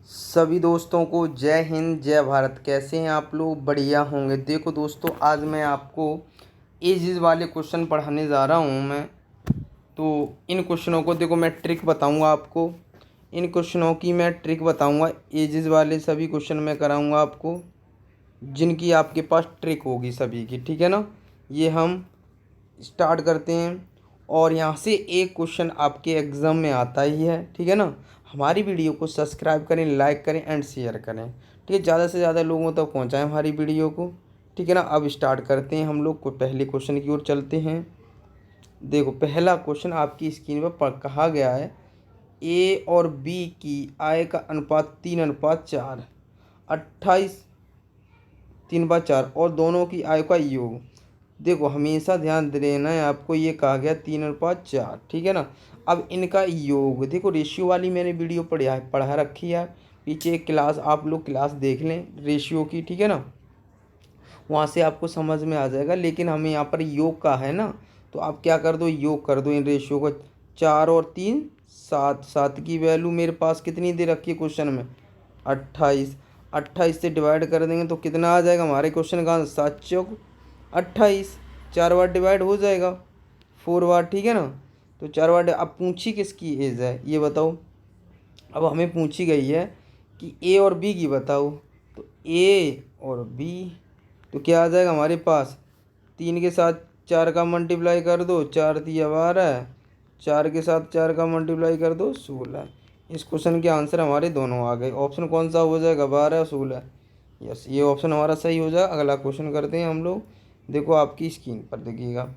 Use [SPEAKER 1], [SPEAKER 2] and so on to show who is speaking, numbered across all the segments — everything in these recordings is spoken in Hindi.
[SPEAKER 1] सभी दोस्तों को जय हिंद जय भारत। कैसे हैं आप लोग? बढ़िया होंगे। देखो दोस्तों, आज मैं आपको एजेस वाले क्वेश्चन पढ़ाने जा रहा हूँ मैं। तो इन क्वेश्चनों को देखो, मैं ट्रिक बताऊँगा आपको। इन क्वेश्चनों की मैं ट्रिक बताऊँगा। एजेस वाले सभी क्वेश्चन मैं कराऊँगा आपको, जिनकी आपके पास ट्रिक होगी सभी की। ठीक है ना? ये हम स्टार्ट करते हैं। और यहाँ से एक क्वेश्चन आपके एग्ज़ाम में आता ही है। ठीक है ना? हमारी वीडियो को सब्सक्राइब करें, लाइक करें एंड शेयर करें। ठीक है? ज़्यादा से ज़्यादा लोगों तक पहुँचाएं हमारी वीडियो को। ठीक है ना? अब स्टार्ट करते हैं, हम लोग को पहले क्वेश्चन की ओर चलते हैं। देखो, पहला क्वेश्चन आपकी स्क्रीन पर कहा गया है, ए और बी की आय का अनुपात 3:4, 28 3/4 और दोनों की आय का योग। देखो, हमेशा ध्यान देना है आपको, ये कहा गया 3:4। ठीक है ना? अब इनका योग देखो, रेशियो वाली मैंने वीडियो पढ़ा रखी है। पीछे एक क्लास, आप लोग क्लास देख लें रेशियो की। ठीक है ना? वहाँ से आपको समझ में आ जाएगा। लेकिन हमें यहाँ पर योग का है ना, तो आप क्या कर दो, योग कर दो इन रेशियो को। 4 और 3 7, 7 की वैल्यू मेरे पास कितनी दे रखी है क्वेश्चन में? 28। 28 से डिवाइड कर देंगे तो कितना आ जाएगा हमारे क्वेश्चन का? 7 चौक 28। 4 बार डिवाइड हो जाएगा, 4 बार। ठीक है ना? तो 4 बार। अब पूछी किसकी एज है ये बताओ। अब हमें पूछी गई है कि ए और बी की बताओ। तो ए और बी, तो क्या आ जाएगा हमारे पास? 3 के साथ 4 का मल्टीप्लाई कर दो, 4 तिया 12। 4 के साथ 4 का मल्टीप्लाई कर दो, 16। इस क्वेश्चन के आंसर हमारे दोनों आ गए। ऑप्शन कौन सा हो जाएगा? 12 और 16। यस, ये ऑप्शन हमारा सही हो जाएगा। अगला क्वेश्चन करते हैं हम लोग। देखो आपकी स्क्रीन पर देखिएगा,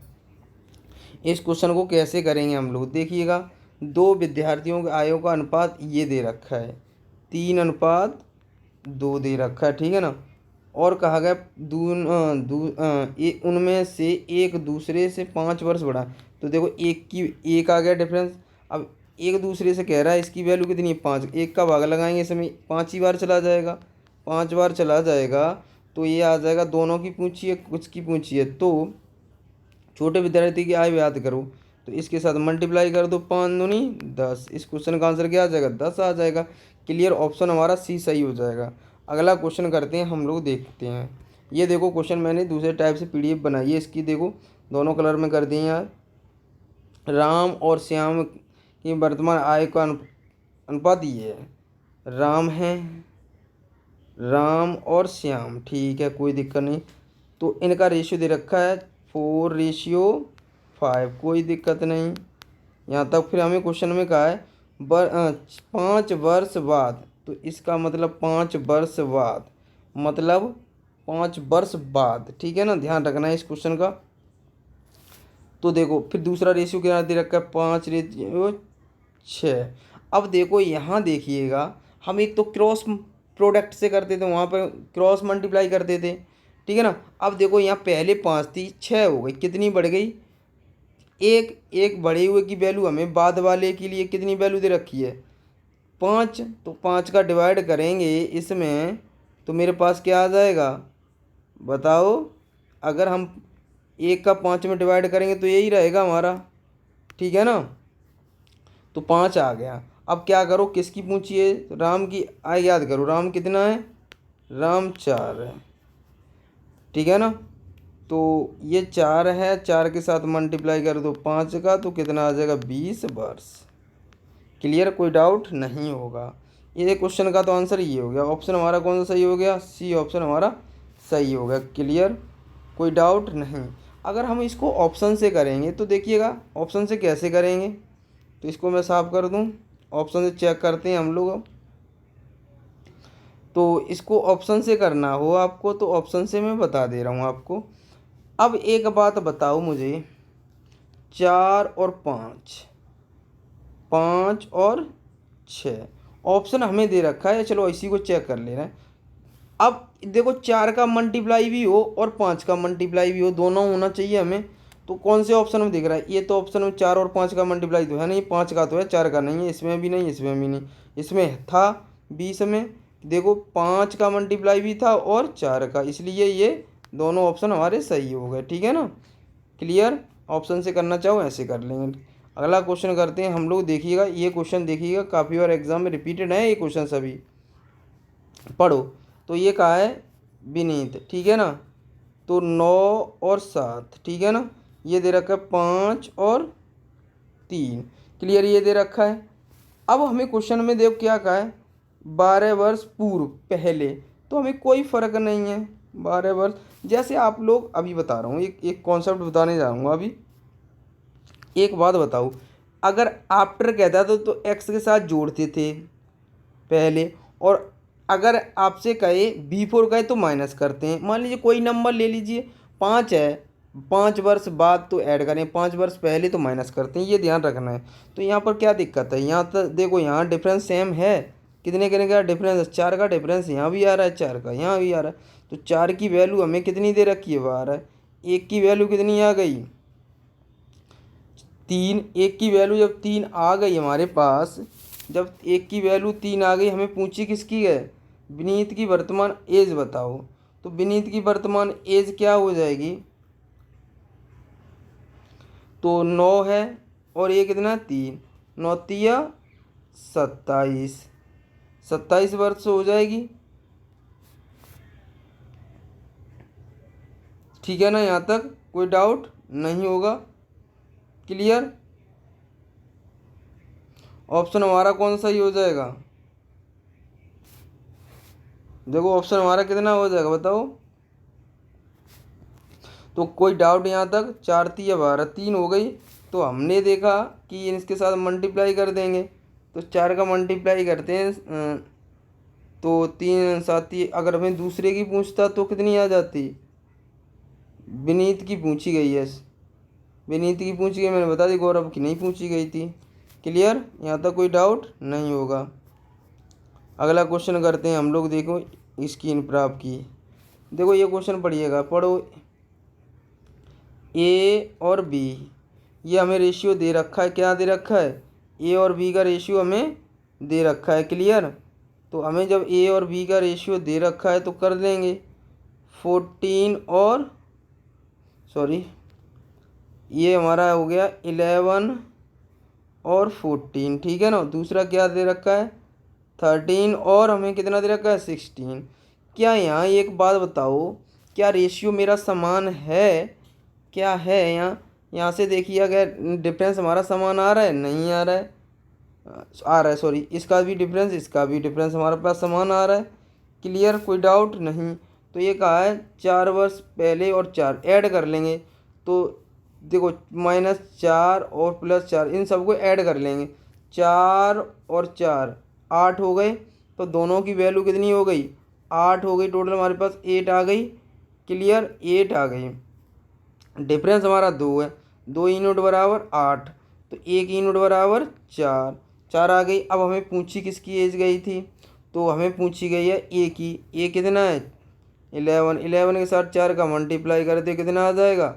[SPEAKER 1] इस क्वेश्चन को कैसे करेंगे हम लोग। देखिएगा, दो विद्यार्थियों के आयों का अनुपात ये दे रखा है, 3:2 दे रखा है। ठीक है ना? और कहा गया उनमें से एक दूसरे से 5 वर्ष बड़ा। तो देखो, एक आ गया डिफरेंस। अब एक दूसरे से कह रहा है, इसकी वैल्यू कितनी है? 5। एक का भाग लगाएंगे, इसमें 5 ही बार चला जाएगा। 5 बार चला जाएगा तो ये आ जाएगा। दोनों की पूछी है, कुछ की पूछी है। तो छोटे विद्यार्थी की आय याद करो, तो इसके साथ मल्टीप्लाई कर दो, 5 दूनी 10। इस क्वेश्चन का आंसर क्या आ जाएगा? 10 आ जाएगा। क्लियर? ऑप्शन हमारा सी सही हो जाएगा। अगला क्वेश्चन करते हैं हम लोग, देखते हैं। ये देखो क्वेश्चन मैंने दूसरे टाइप से पीडीएफ बनाई है इसकी। देखो, दोनों कलर में कर दिए यार। राम और श्याम की वर्तमान आय का अनुपात ये है। राम और श्याम, ठीक है, कोई दिक्कत नहीं। तो इनका रेशियो दे रखा है 4:5, कोई दिक्कत नहीं यहाँ तक। फिर हमें क्वेश्चन में कहा है 5 वर्ष बाद। तो इसका मतलब 5 वर्ष बाद, मतलब 5 वर्ष बाद। ठीक है ना? ध्यान रखना है इस क्वेश्चन का। तो देखो, फिर दूसरा रेशियो क्या दे रखा है? 5:6। अब देखो, यहाँ देखिएगा, हम एक तो क्रॉस प्रोडक्ट से करते थे, वहाँ पर क्रॉस मल्टीप्लाई करते थे। ठीक है ना? अब देखो, यहाँ पहले 5 थी, 6 हो गई। कितनी बढ़ गई? एक एक बढ़े हुए की वैल्यू हमें बाद वाले के लिए कितनी वैल्यू दे रखी है? 5। तो 5 का डिवाइड करेंगे इसमें, तो मेरे पास क्या आ जाएगा बताओ? अगर हम 1 का 5 में डिवाइड करेंगे तो यही रहेगा हमारा। ठीक है ना? तो 5 आ गया। अब क्या करो, किसकी पूछिए? राम की आय याद करो। राम कितना है? राम 4 है। ठीक है ना? तो ये 4 है, 4 के साथ मल्टीप्लाई कर दो 5 का, तो कितना आ जाएगा? 20 वर्ष। क्लियर? कोई डाउट नहीं होगा। ये क्वेश्चन का तो आंसर ये हो गया। ऑप्शन हमारा कौन सा सही हो गया? सी ऑप्शन हमारा सही हो गया। क्लियर? कोई डाउट नहीं। अगर हम इसको ऑप्शन से करेंगे तो देखिएगा, ऑप्शन से कैसे करेंगे। तो इसको मैं साफ कर दूं, ऑप्शन से चेक करते हैं हम लोग। अब तो इसको ऑप्शन से करना हो आपको, तो ऑप्शन से मैं बता दे रहा हूँ आपको। अब एक बात बताओ मुझे, 4 और 5, 5 और 6 ऑप्शन हमें दे रखा है। चलो इसी को चेक कर ले रहे हैं। अब देखो, 4 का मल्टीप्लाई भी हो और 5 का मल्टीप्लाई भी हो, दोनों होना चाहिए हमें। तो कौन से ऑप्शन में दिख रहा है? ये तो ऑप्शन में 4 और 5 का मल्टीप्लाई तो है नहीं, 5 का तो है, 4 का नहीं है। इसमें भी नहीं, इसमें भी नहीं। इसमें था 20 में, देखो 5 का मल्टीप्लाई भी था और 4 का, इसलिए ये दोनों ऑप्शन हमारे सही हो गए। ठीक है ना? क्लियर? ऑप्शन से करना चाहो ऐसे कर लेंगे। अगला क्वेश्चन करते हैं हम लोग। देखिएगा, ये क्वेश्चन देखिएगा, काफ़ी बार एग्जाम में रिपीटेड है ये क्वेश्चन सभी। पढ़ो। तो ये कहा है विनीत, ठीक है ना। तो 9 और 7, ठीक है ना। ये दे रखा है 5 और 3। क्लियर, ये दे रखा है। अब हमें क्वेश्चन में देखो क्या कहा है, 12 वर्ष पूर्व पहले। तो हमें कोई फ़र्क नहीं है 12 वर्ष। जैसे आप लोग, अभी बता रहा हूँ, एक एक कॉन्सेप्ट बताने जाऊँगा अभी। एक बात बताओ, अगर आफ्टर कहता तो एक्स के साथ जोड़ते थे पहले, और अगर आपसे कहे बिफोर कहे तो माइनस करते हैं। मान लीजिए कोई नंबर ले लीजिए, 5 है, 5 वर्ष बाद तो ऐड करें, 5 वर्ष पहले तो माइनस करते हैं, ये ध्यान रखना है। तो यहाँ पर क्या दिक्कत है, यहाँ तक देखो, यहाँ डिफरेंस सेम है। कितने कितने का डिफरेंस है, 4 का डिफरेंस यहाँ भी आ रहा है, 4 का यहाँ भी आ रहा है। तो 4 की वैल्यू हमें कितनी दे रखी है, 12। 1 की वैल्यू कितनी आ गई, 3। 1 की वैल्यू जब 3 आ गई हमारे पास, जब 1 की वैल्यू 3 आ गई, हमें पूछी किसकी है, विनीत की वर्तमान एज बताओ। तो विनीत की वर्तमान एज क्या हो जाएगी, तो 9 है और ये कितना, 3। 9 तिया 27, 27 वर्ष हो जाएगी, ठीक है ना। यहाँ तक कोई डाउट नहीं होगा, क्लियर। ऑप्शन हमारा कौन सा ही हो जाएगा, देखो ऑप्शन हमारा कितना हो जाएगा बताओ। तो कोई डाउट यहाँ तक, 4 तिया 12, 3 हो गई। तो हमने देखा कि इसके साथ मल्टीप्लाई कर देंगे, तो 4 का मल्टीप्लाई करते हैं, तो 3 7 अगर हमें दूसरे की पूछता तो कितनी आ जाती, विनीत की पूछी गई है, विनीत की पूछी गई, मैंने बता दी, गौरव की नहीं पूछी गई थी। क्लियर, यहाँ तक कोई डाउट नहीं होगा। अगला क्वेश्चन करते हैं हम लोग, देखो स्क्रीन पर आपकी, देखो ये क्वेश्चन पढ़िएगा, पढ़ो। ए और बी, ये हमें रेशियो दे रखा है, क्या दे रखा है, ए और बी का रेशियो हमें दे रखा है। क्लियर, तो हमें जब ए और बी का रेशियो दे रखा है तो कर देंगे 14 और सॉरी, ये हमारा हो गया 11 और 14, ठीक है ना। दूसरा क्या दे रखा है, 13 और हमें कितना दे रखा है, 16। क्या यहाँ एक बात बताओ, क्या रेशियो मेरा समान है, क्या है यहाँ, यहाँ से देखिए अगर डिफरेंस हमारा समान आ रहा है, नहीं आ रहा है, आ रहा है सॉरी, इसका भी डिफरेंस, इसका भी डिफरेंस हमारे पास समान आ रहा है। क्लियर, कोई डाउट नहीं। तो ये कहा है 4 वर्ष पहले और 4 ऐड कर लेंगे, तो देखो -4 और +4 इन सबको ऐड कर लेंगे, 4 और 4 8 हो गए। तो दोनों की वैल्यू कितनी हो गई, 8 हो गई, टोटल हमारे पास 8 आ गई। क्लियर, 8 आ गई। डिफरेंस हमारा 2 है, 2 यूनिट बराबर 8, तो 1 यूनिट बराबर 4, 4 आ गई। अब हमें पूछी किसकी एज गई थी, तो हमें पूछी गई है ए की। ए कितना है, 11, 11 के साथ 4 का मल्टीप्लाई करते कितना आ जाएगा,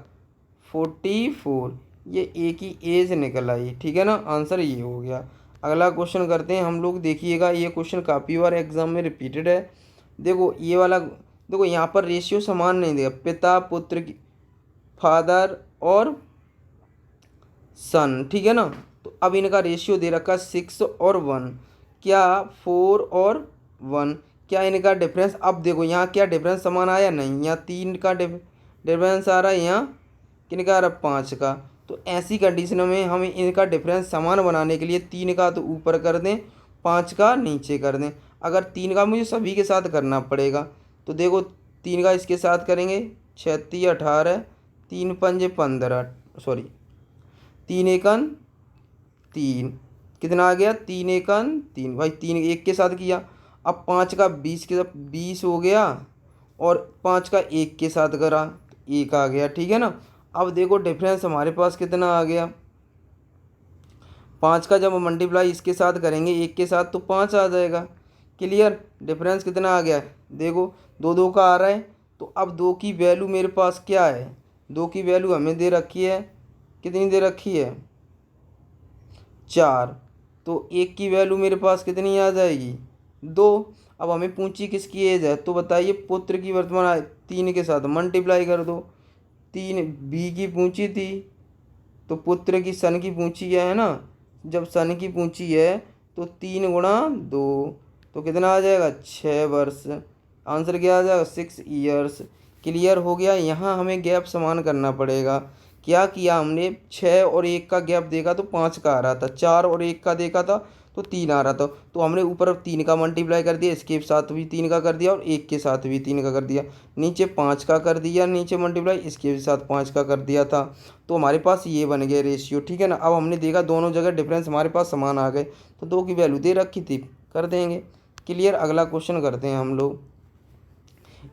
[SPEAKER 1] 44। ये ए की एज निकल आई, ठीक है ना, आंसर ये हो गया। अगला क्वेश्चन करते हैं हम लोग, देखिएगा ये क्वेश्चन काफ़ी बार एग्जाम में रिपीटेड है। देखो ये वाला, देखो यहाँ पर रेशियो समान नहीं देगा, पिता पुत्र की, फादर और सन, ठीक है ना। तो अब इनका रेशियो दे रखा 6 और 1, क्या 4 और 1, क्या इनका डिफरेंस, अब देखो यहाँ क्या डिफरेंस समान आया, नहीं, यहाँ 3 का डिफरेंस आ रहा है, यहाँ किनका आ रहा है, 5 का। तो ऐसी कंडीशन में हमें इनका डिफरेंस समान बनाने के लिए 3 का तो ऊपर कर दें, 5 का नीचे कर दें। अगर 3 का मुझे सभी के साथ करना पड़ेगा, तो देखो 3 का इसके साथ करेंगे, 6 3 18, 3 पंजे 15, सॉरी 3 एकन 3, कितना आ गया, 3 एकन 3, भाई 3 एक के साथ किया। अब 5 का 20 के साथ 20 हो गया, और 5 का 1 के साथ करा, 1 आ गया, ठीक है ना। अब देखो डिफरेंस हमारे पास कितना आ गया, 5 का जब मल्टीप्लाई इसके साथ करेंगे 1 के साथ तो 5 आ जाएगा। क्लियर, डिफरेंस कितना आ गया, देखो 2 2 का आ रहा है। तो अब 2 की वैल्यू मेरे पास क्या है, 2 की वैल्यू हमें दे रखी है, कितनी दे रखी है, 4। तो 1 की वैल्यू मेरे पास कितनी आ जाएगी, 2। अब हमें पूछी किसकी एज है, तो बताइए पुत्र की वर्तमान आयु, 3 के साथ मल्टीप्लाई कर दो। 3 बी की पूछी थी, तो पुत्र की सन की पूछी है ना, जब सन की पूछी है तो 3 गुणा 2, तो कितना आ जाएगा 6 वर्ष। आंसर क्या आ जाएगा 6 ईयर्स। क्लियर हो गया। यहाँ हमें गैप समान करना पड़ेगा। क्या किया हमने, 6 और 1 का गैप देखा तो 5 का आ रहा था, 4 और 1 का देखा था तो 3 आ रहा था। तो हमने ऊपर 3 का मल्टीप्लाई कर दिया, इसके साथ भी 3 का कर दिया और 1 के साथ भी 3 का कर दिया। नीचे 5 का कर दिया, नीचे मल्टीप्लाई इसके भी साथ 5 का कर दिया था। तो हमारे पास ये बन गया रेशियो। ठीक है ना। अब हमने देखा दोनों जगह डिफरेंस हमारे पास समान आ गए, तो 2 की वैल्यू दे रखी थी, कर देंगे। क्लियर। अगला क्वेश्चन करते हैं हम लोग।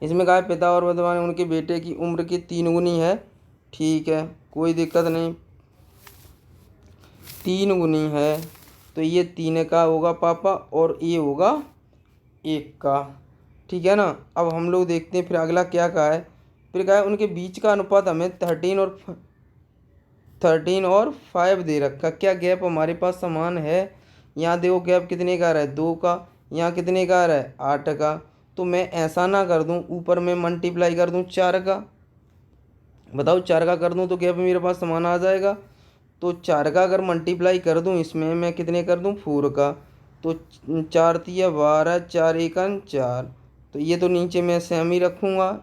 [SPEAKER 1] इसमें कहा है पिता और वर्तमान उनके बेटे की उम्र की 3 गुनी है। ठीक है, कोई दिक्कत नहीं। 3 गुनी है तो ये 3 का होगा पापा और ये होगा 1 का। ठीक है ना। अब हम लोग देखते हैं फिर अगला क्या कहा है। फिर कहा है उनके बीच का अनुपात हमें 13 और 5 दे रखा। क्या गैप हमारे पास समान है। यहाँ देखो गैप कितने का आ रहा है 2 का, यहाँ कितने का आ रहा है 8 का। तो मैं ऐसा ना कर दूँ, ऊपर में मल्टीप्लाई कर दूँ 4 का। बताओ 4 का कर दूँ तो गैप मेरे पास समान आ जाएगा। तो 4 का अगर मल्टीप्लाई कर दूँ इसमें मैं कितने कर दूँ 4 का। तो 4 तिया 12, 4 एकन 4। तो ये तो नीचे मैं सेम ही रखूँगा।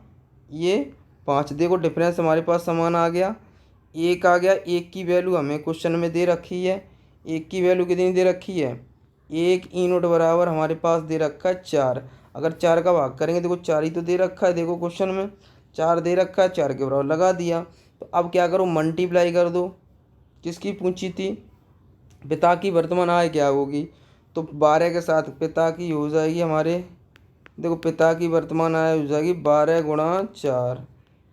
[SPEAKER 1] ये 5। देखो डिफरेंस हमारे पास समान आ गया। 1 आ गया। 1 की वैल्यू हमें क्वेश्चन में दे रखी है। 1 की वैल्यू कितनी दे रखी है 1 ई नोट बराबर हमारे पास दे रखा है 4। अगर 4 का भाग करेंगे, देखो 4 ही तो दे रखा है, देखो क्वेश्चन में 4 दे रखा है, 4 के बराबर लगा दिया। तो अब क्या करो, मल्टीप्लाई कर दो। किसकी पूछी थी, पिता की वर्तमान आय क्या होगी। तो 12 के साथ पिता की हो जाएगी हमारे, देखो पिता की वर्तमान आय हो जाएगी 12 × 4।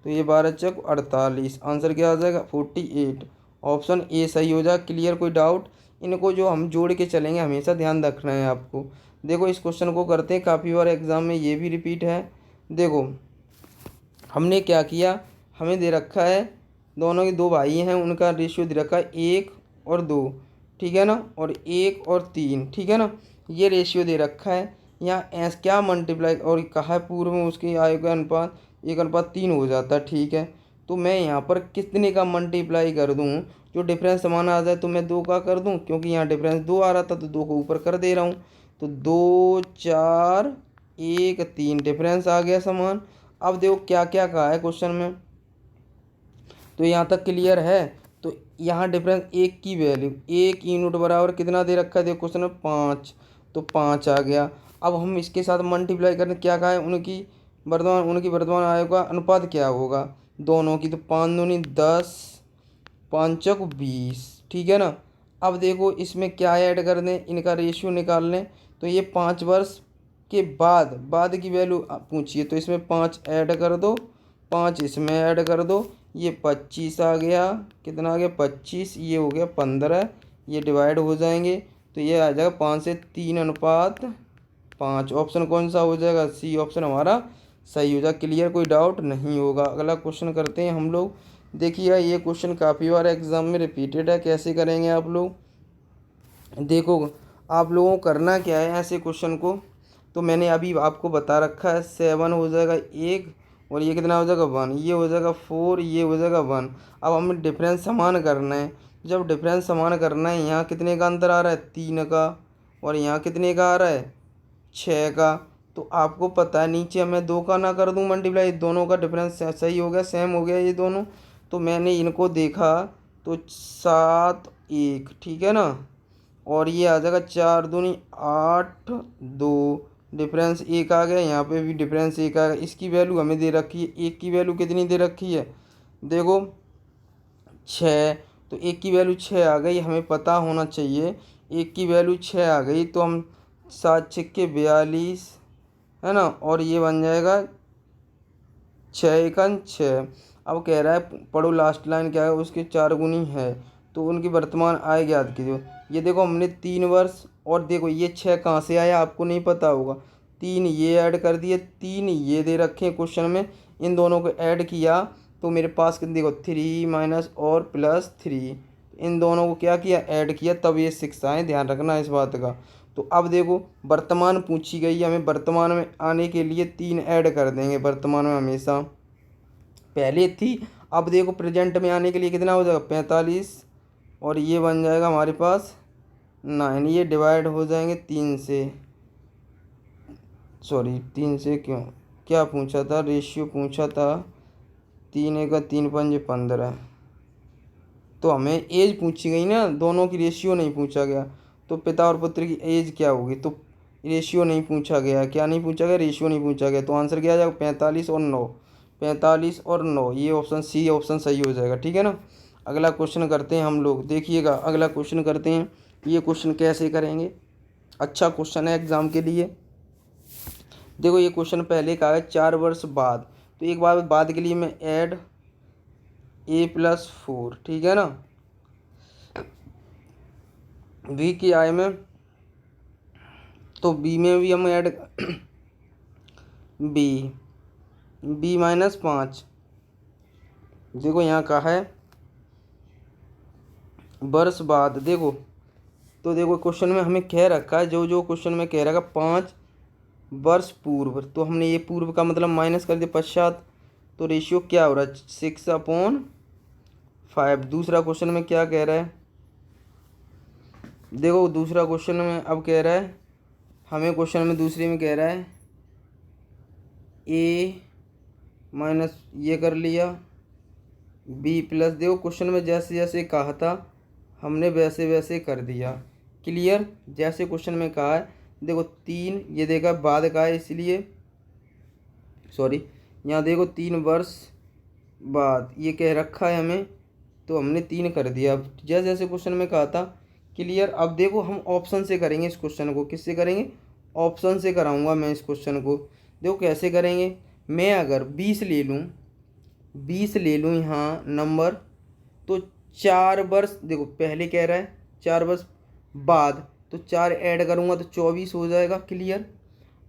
[SPEAKER 1] तो ये 12×4 = 48। आंसर क्या आ जाएगा 48। ऑप्शन ए सही हो जाएगा। क्लियर। कोई डाउट। इनको जो हम जोड़ के चलेंगे हमेशा ध्यान रखना है आपको। देखो इस क्वेश्चन को करते हैं, काफ़ी बार एग्जाम में ये भी रिपीट है। देखो हमने क्या किया, हमें दे रखा है दोनों के 2 भाई हैं, उनका रेशियो दे रखा है 1 और 2। ठीक है ना। और 1 और 3। ठीक है ना। ये रेशियो दे रखा है। यहाँ ऐस क्या मल्टीप्लाई और कहा है पूर्व में उसकी आय का अनुपात 1:3 हो जाता है। ठीक है। तो मैं यहाँ पर कितने का मल्टीप्लाई कर दूँ जो डिफरेंस समान आ जाए, तो मैं 2 का कर दूँ, क्योंकि यहाँ डिफरेंस 2 आ रहा था तो 2 को ऊपर कर दे रहा हूँ। तो 2 4 1 3 डिफरेंस आ गया समान। अब देखो क्या क्या कहा है क्वेश्चन में, तो यहाँ तक क्लियर है। तो यहाँ डिफरेंस 1 की वैल्यू 1 यूनिट बराबर कितना दे रखा है, देखो क्वेश्चन में 5। तो 5 आ गया। अब हम इसके साथ मल्टीप्लाई करें, क्या कहा है उनकी वर्तमान आय का अनुपात क्या होगा दोनों की। तो 5 दूनी 10, 5 × 20। ठीक है ना। अब देखो इसमें क्या ऐड कर दें, इनका रेशियो निकाल लें। तो ये 5 वर्ष के बाद की वैल्यू पूछिए, तो इसमें 5 ऐड कर दो, 5 इसमें ऐड कर दो। ये 25 आ गया, कितना आ गया 25, ये हो गया 15। ये डिवाइड हो जाएंगे तो ये आ जाएगा 5:3:5। ऑप्शन कौन सा हो जाएगा, सी ऑप्शन हमारा सही हो जाएगा। क्लियर। कोई डाउट नहीं होगा। अगला क्वेश्चन करते हैं हम लोग। देखिएगा ये क्वेश्चन काफ़ी बार एग्जाम में रिपीटेड है। कैसे करेंगे आप लोग, देखो आप लोगों को करना क्या है ऐसे क्वेश्चन को, तो मैंने अभी आपको बता रखा है। 7 हो जाएगा 1 और ये कितना हो जाएगा 1, ये हो जाएगा 4, ये हो जाएगा 1। अब हमें डिफरेंस समान करना है। जब डिफरेंस समान करना है, यहाँ कितने का अंतर आ रहा है 3 का, और यहाँ कितने का आ रहा है 6 का। तो आपको पता है नीचे मैं 2 का ना कर दूँ मल्टीप्लाई, दोनों का डिफरेंस सही हो गया, सेम हो गया ये दोनों। तो मैंने इनको देखा तो 7 1। ठीक है ना। और ये आ जाएगा 4 दूनी 8 2, डिफरेंस 1 आ गया। यहाँ पे भी डिफरेंस 1 आ गया। इसकी वैल्यू हमें दे रखी है, 1 की वैल्यू कितनी दे रखी है, देखो 6। तो 1 की वैल्यू 6 आ गई, हमें पता होना चाहिए 1 की वैल्यू 6 आ गई। तो हम 7 6 42 है ना, और ये बन जाएगा 6 × 6। अब कह रहा है पढ़ो लास्ट लाइन क्या है, उसके 4 गुनी है। तो उनकी वर्तमान आय ज्ञात कीजिए। ये देखो हमने 3 वर्ष, और देखो ये 6 कहाँ से आया आपको नहीं पता होगा, 3 ये ऐड कर दिए, 3 ये दे रखे हैं क्वेश्चन में, इन दोनों को ऐड किया तो मेरे पास देखो 3 माइनस और प्लस 3, इन दोनों को क्या किया ऐड किया, तब ये 6 आए। ध्यान रखना इस बात का। तो अब देखो वर्तमान पूछी गई है, हमें वर्तमान में आने के लिए 3 ऐड कर देंगे। वर्तमान में हमेशा पहले थी, अब देखो प्रेजेंट में आने के लिए कितना हो जाएगा 45, और ये बन जाएगा हमारे पास 9। ये डिवाइड हो जाएंगे 3 से, सॉरी 3 से क्यों, क्या पूछा था, रेशियो पूछा था, 3 × 3 = 15। तो हमें एज पूछी गई ना, दोनों की रेशियो नहीं पूछा गया। तो पिता और पुत्र की एज क्या होगी, तो रेशियो नहीं पूछा गया, क्या नहीं पूछा गया, रेशियो नहीं पूछा गया। तो आंसर क्या आ जाएगा, 45 और 9। 45 और 9, ये ऑप्शन सी ऑप्शन सही हो जाएगा, ठीक है ना। अगला क्वेश्चन करते हैं हम लोग, देखिएगा अगला क्वेश्चन करते हैं। ये क्वेश्चन कैसे करेंगे, अच्छा क्वेश्चन है एग्जाम के लिए। देखो ये क्वेश्चन पहले का है 4 वर्ष बाद, तो एक बार बाद के लिए मैं ऐड a+4, ठीक है ना। बी की आय में, तो बी में भी हम ऐड बी B-5। देखो यहाँ का है वर्ष बाद, देखो तो देखो क्वेश्चन में हमें कह रखा है, जो जो क्वेश्चन में कह रखा 5 वर्ष पूर्व, तो हमने ये पूर्व का मतलब माइनस कर दिया पश्चात। तो रेशियो क्या हो रहा है, 6/5। दूसरा क्वेश्चन में क्या कह रहा है, देखो दूसरा क्वेश्चन में अब कह रहा है हमें, क्वेश्चन में दूसरे में कह रहा है A- ये कर लिया, B+, देखो क्वेश्चन में जैसे जैसे कहा था हमने वैसे वैसे कर दिया। क्लियर, जैसे क्वेश्चन में कहा है, देखो 3 ये देखा बाद का है इसलिए, सॉरी यहाँ देखो 3 वर्ष बाद ये कह रखा है हमें, तो हमने 3 कर दिया जैसे जैसे क्वेश्चन में कहा था। क्लियर, अब देखो हम ऑप्शन से करेंगे इस क्वेश्चन को, किससे करेंगे, ऑप्शन से कराऊंगा मैं इस क्वेश्चन को। देखो कैसे करेंगे, मैं अगर 20 ले लूँ, 20 ले लूँ यहाँ नंबर, तो 4 वर्ष, देखो पहले कह रहा है 4 वर्ष बाद, तो 4 ऐड करूँगा तो 24 हो जाएगा। क्लियर,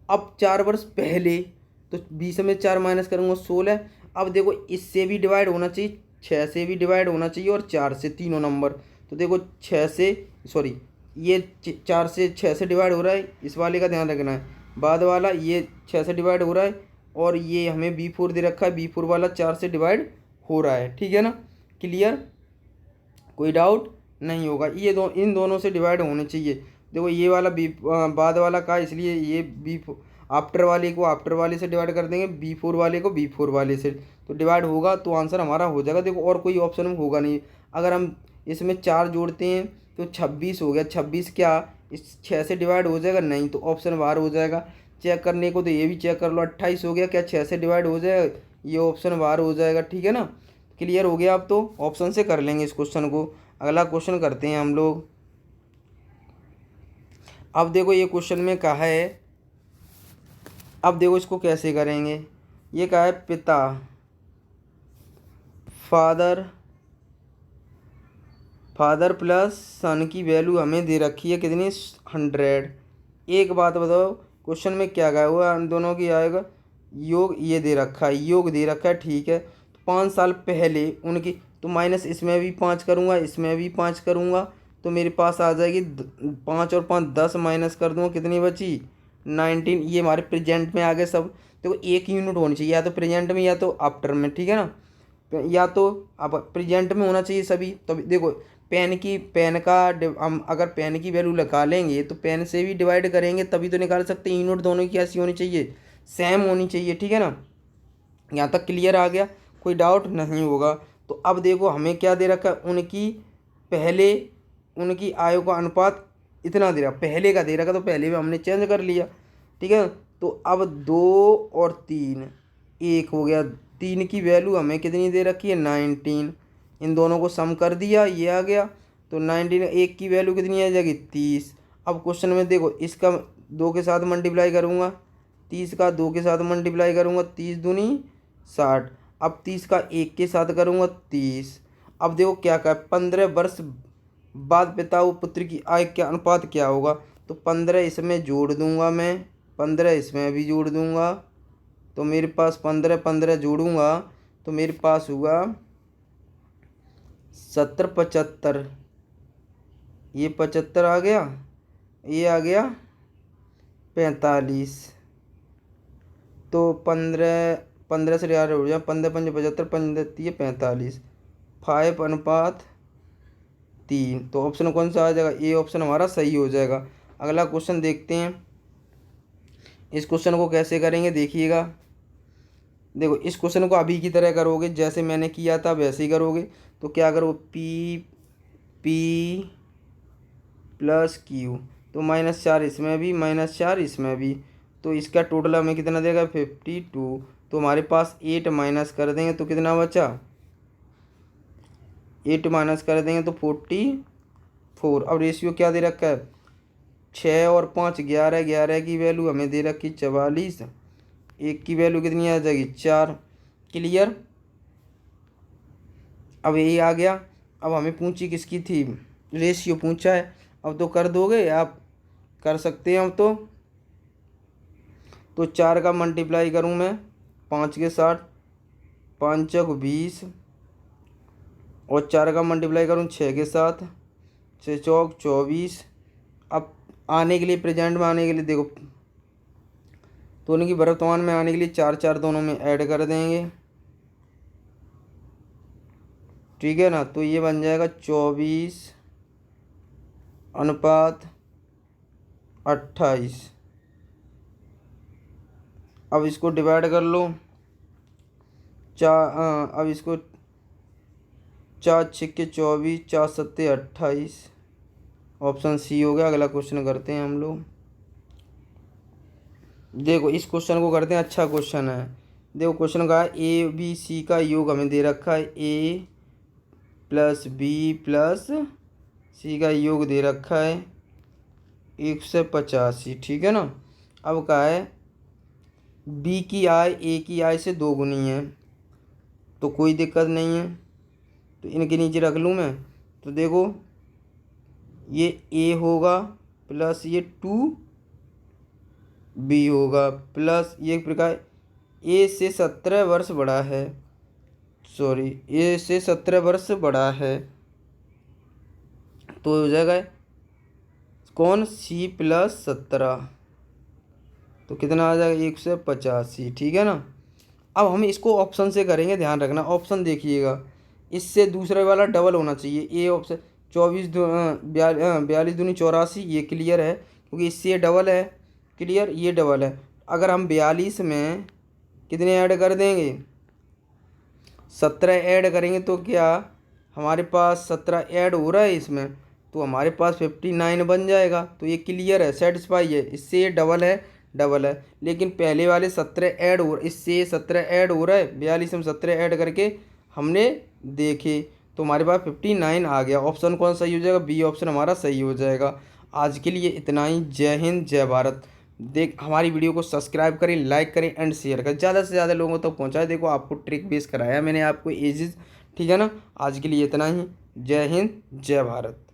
[SPEAKER 1] अब 4 वर्ष पहले, तो 20 में 4 माइनस करूँगा 16। अब देखो इससे भी डिवाइड होना चाहिए, 6 से भी डिवाइड होना चाहिए और 4 से, तीनों नंबर। तो देखो 6 से, सॉरी ये 4 से 6 से डिवाइड हो रहा है, इस वाले का ध्यान रखना है, बाद वाला ये 6 से डिवाइड हो रहा है, और ये हमें B4 दे रखा है, B4 वाला 4 से डिवाइड हो रहा है, ठीक है ना। क्लियर, कोई डाउट नहीं होगा, ये इन दोनों से डिवाइड होने चाहिए। देखो ये वाला बाद वाला का, इसलिए ये आफ्टर वाले को आफ्टर वाले से डिवाइड कर देंगे, B4 वाले को B4 वाले से, तो डिवाइड होगा तो आंसर हमारा हो जाएगा। देखो और कोई ऑप्शन में होगा नहीं, अगर हम इसमें 4 जोड़ते हैं तो 26 हो गया, 26 क्या इस 6 से डिवाइड हो जाएगा, नहीं तो ऑप्शन बाहर हो जाएगा। चेक करने को तो ये भी चेक कर लो, 28 हो गया, क्या 6 से डिवाइड हो जाएगा, ये ऑप्शन बाहर हो जाएगा, ठीक है ना। क्लियर हो गया, अब तो ऑप्शन से कर लेंगे इस क्वेश्चन को। अगला क्वेश्चन करते हैं हम लोग। अब देखो ये क्वेश्चन में कहा है, अब देखो इसको कैसे करेंगे, ये कहा है पिता, फादर प्लस सन की वैल्यू हमें दे रखी है कितनी, 100। एक बात बताओ क्वेश्चन में क्या कहा हुआ, इन दोनों की आएगा योग, ये दे रखा है, योग दे रखा है, ठीक है। तो 5 साल पहले उनकी, तो माइनस इसमें भी 5 करूँगा, इसमें भी 5 करूँगा, तो मेरे पास आ जाएगी 5 और 5 10, माइनस कर दूँगा, कितनी बची 19। ये हमारे प्रेजेंट में आ गए सब। देखो एक यूनिट होनी चाहिए, या तो प्रेजेंट में या तो आफ्टर में, ठीक है ना। या तो अब प्रेजेंट में होना चाहिए सभी। तो देखो पेन का हम अगर पेन की वैल्यू लगा लेंगे तो पेन से भी डिवाइड करेंगे तभी तो निकाल सकते हैं। यूनिट दोनों की ऐसी होनी चाहिए, सेम होनी चाहिए, ठीक है ना। यहाँ तक क्लियर आ गया, कोई डाउट नहीं होगा। तो अब देखो हमें क्या दे रखा है, उनकी पहले उनकी आयु का अनुपात इतना दे रहा, पहले का दे रखा, तो पहले में हमने चेंज कर लिया, ठीक है। तो अब 2 और 3 1 हो गया, 3 की वैल्यू हमें कितनी दे रखी है 19। इन दोनों को सम कर दिया, ये आ गया, तो 19, 1 की वैल्यू कितनी आ जाएगी 30। अब क्वेश्चन में देखो इसका 2 के साथ मल्टीप्लाई करूँगा, 30 का 2 के साथ मल्टीप्लाई करूँगा, 30 दूनी 60। अब 30 का 1 के साथ करूँगा 30। अब देखो क्या क्या 15 वर्ष बाद पिता व पुत्र की आय का अनुपात क्या होगा, तो 15 इसमें जोड़ दूंगा मैं, 15 इसमें भी जोड़ दूंगा, तो मेरे पास 15 15 जोड़ूंगा तो मेरे पास हुआ 70 75, ये 75 आ गया, ये आ गया 45। तो 15 से 11 हो गया, 15 5 75, 15 45, 5:3। तो ऑप्शन कौन सा आ जाएगा, ए ऑप्शन हमारा सही हो जाएगा। अगला क्वेश्चन देखते हैं। इस क्वेश्चन को कैसे करेंगे देखिएगा। देखो इस क्वेश्चन को अभी की तरह करोगे, जैसे मैंने किया था वैसे ही करोगे। तो क्या करो, पी पी प्लस क्यू, तो -4 इसमें भी, -4 इसमें भी, तो इसका टोटल हमें कितना देगा 52। तो हमारे पास 8 माइनस कर देंगे तो कितना बचा, 8 माइनस कर देंगे तो 44। अब रेशियो क्या दे रखा है, 6 और 5 11, 11 की वैल्यू हमें दे रखी 44, 1 की वैल्यू कितनी आ जाएगी 4। क्लियर। अब यही आ गया। अब हमें पूछी किसकी थी, रेशियो पूछा है। अब तो कर दोगे आप, कर सकते हैं अब तो 4 का मल्टीप्लाई करूँ मैं 5 के साथ, 5 चौक 20, और 4 का मल्टीप्लाई करूँ 6 के साथ, 6 चौक 24। अब आने के लिए, प्रेजेंट में आने के लिए देखो, दोनों की वर्तमान में आने के लिए 4 4 दोनों में ऐड कर देंगे, ठीक है ना। तो ये बन जाएगा 24:28। अब इसको डिवाइड कर लो, अब इसको 4 छक्के 24, 4 सत्ते 28। ऑप्शन सी हो गया। अगला क्वेश्चन करते हैं हम लोग। देखो इस क्वेश्चन को करते हैं, अच्छा क्वेश्चन है। देखो क्वेश्चन का ए बी सी का योग हमें दे रखा है, ए प्लस बी प्लस सी का योग दे रखा है 185, ठीक है ना। अब कहा है बी की आय ए की आय से 2 गुनी है, तो कोई दिक्कत नहीं है, तो इनके नीचे रख लूँ मैं। तो देखो ये ए होगा प्लस ये 2b होगा, प्लस ये प्रकार ए से 17 वर्ष बड़ा है, सॉरी ए से 17 वर्ष बड़ा है, तो हो जाएगा कौन, सी प्लस 17, तो कितना आ जाएगा 185, ठीक है ना। अब हम इसको ऑप्शन से करेंगे, ध्यान रखना ऑप्शन देखिएगा, इससे दूसरे वाला डबल होना चाहिए। ए ऑप्शन 42 दूनी 84, ये क्लियर है क्योंकि इससे ये डबल है, क्लियर, ये डबल है। अगर हम 42 में कितने ऐड कर देंगे, 17 ऐड करेंगे, तो क्या हमारे पास 17 ऐड हो रहा है इसमें, तो हमारे पास 59 बन जाएगा। तो ये क्लियर है, सेटिस्फाई है, इससे ये डबल है, डबल है। लेकिन पहले वाले 17 ऐड हो, इससे 17 ऐड हो रहा है, 42 में 17 ऐड करके हमने देखे, तो हमारे पास 59 आ गया। ऑप्शन कौन सही हो जाएगा, बी ऑप्शन हमारा सही हो जाएगा। आज के लिए इतना ही। जय हिंद, जय भारत। हमारी वीडियो को सब्सक्राइब करें, लाइक करें एंड शेयर करें, ज़्यादा से ज़्यादा लोगों तक पहुँचाएं। देखो आपको ट्रिक बेस कराया मैंने आपको एजेस, ठीक है ना। आज के लिए इतना ही। जय हिंद, जय भारत।